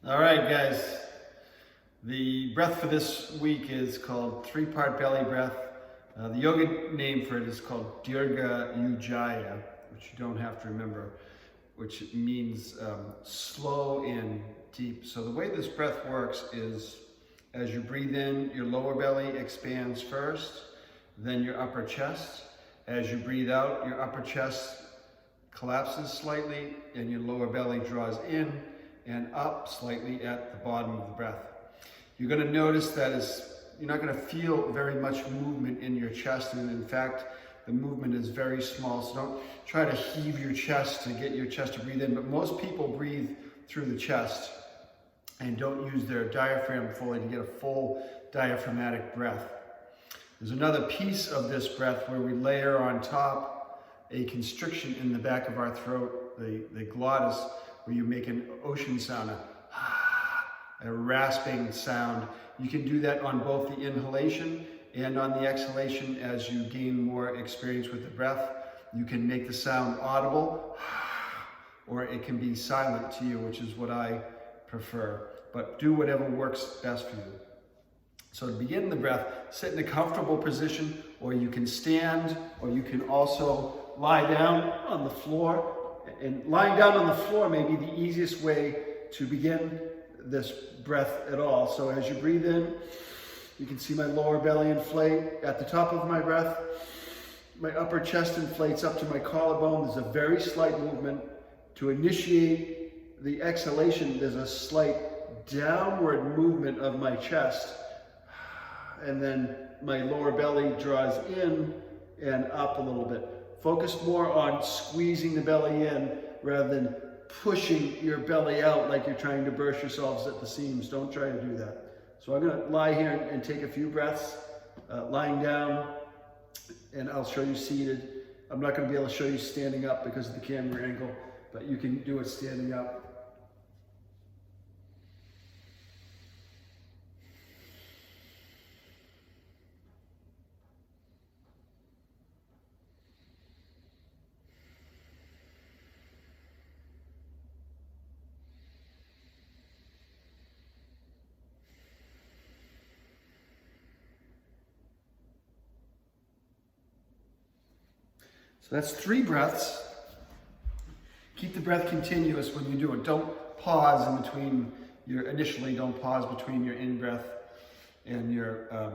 All right, guys. The breath for this week is called three-part belly breath. The yoga name for it is called Dirga Ujjayi, which you don't have to remember, which means slow and deep. So the way this breath works is as you breathe in, your lower belly expands first, then your upper chest. As you breathe out, your upper chest collapses slightly and your lower belly draws in and up slightly at the bottom of the breath. You're going to notice that you're not going to feel very much movement in your chest, and in fact, the movement is very small, so don't try to heave your chest to get your chest to breathe in, but most people breathe through the chest and don't use their diaphragm fully to get a full diaphragmatic breath. There's another piece of this breath where we layer on top a constriction in the back of our throat, the glottis, where you make an ocean sound, a rasping sound. You can do that on both the inhalation and on the exhalation as you gain more experience with the breath. You can make the sound audible, or it can be silent to you, which is what I prefer. But do whatever works best for you. So to begin the breath, sit in a comfortable position, or you can stand, or you can also lie down on the floor. And lying down on the floor may be the easiest way to begin this breath at all. So as you breathe in, you can see my lower belly inflate at the top of my breath. My upper chest inflates up to my collarbone. There's a very slight movement. To initiate the exhalation, there's a slight downward movement of my chest. And then my lower belly draws in and up a little bit. Focus more on squeezing the belly in rather than pushing your belly out like you're trying to burst yourselves at the seams. Don't try to do that. So I'm going to lie here and take a few breaths, lying down, and I'll show you seated. I'm not going to be able to show you standing up because of the camera angle, but you can do it standing up. So that's 3 breaths. Keep the breath continuous when you do it. Don't pause in between don't pause between your in-breath and your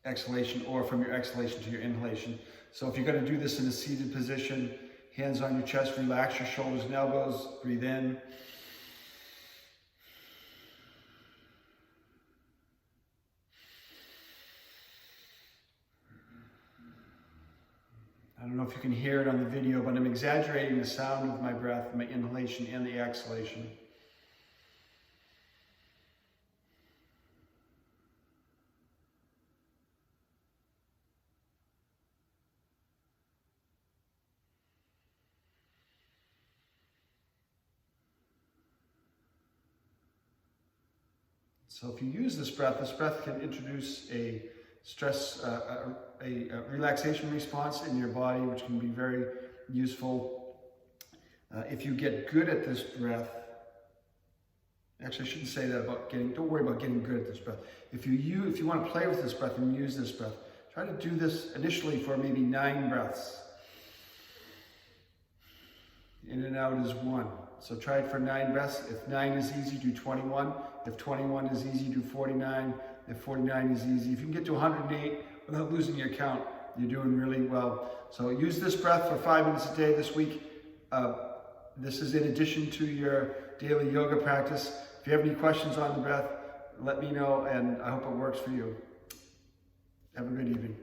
exhalation, or from your exhalation to your inhalation. So if you're going to do this in a seated position, hands on your chest, relax your shoulders and elbows, breathe in. I don't know if you can hear it on the video, but I'm exaggerating the sound of my breath, my inhalation and the exhalation. So if you use this breath can introduce a stress, a relaxation response in your body, which can be very useful. If you get good at this breath, actually I shouldn't say that about don't worry about getting good at this breath. If you want to play with this breath and use this breath, try to do this initially for maybe 9 breaths. In and out is 1. So try it for 9 breaths. If 9 is easy, do 21. If 21 is easy, do 49. If 49 is easy, if you can get to 108 without losing your count, you're doing really well. So use this breath for 5 minutes a day this week. This is in addition to your daily yoga practice. If you have any questions on the breath, let me know, and I hope it works for you. Have a good evening.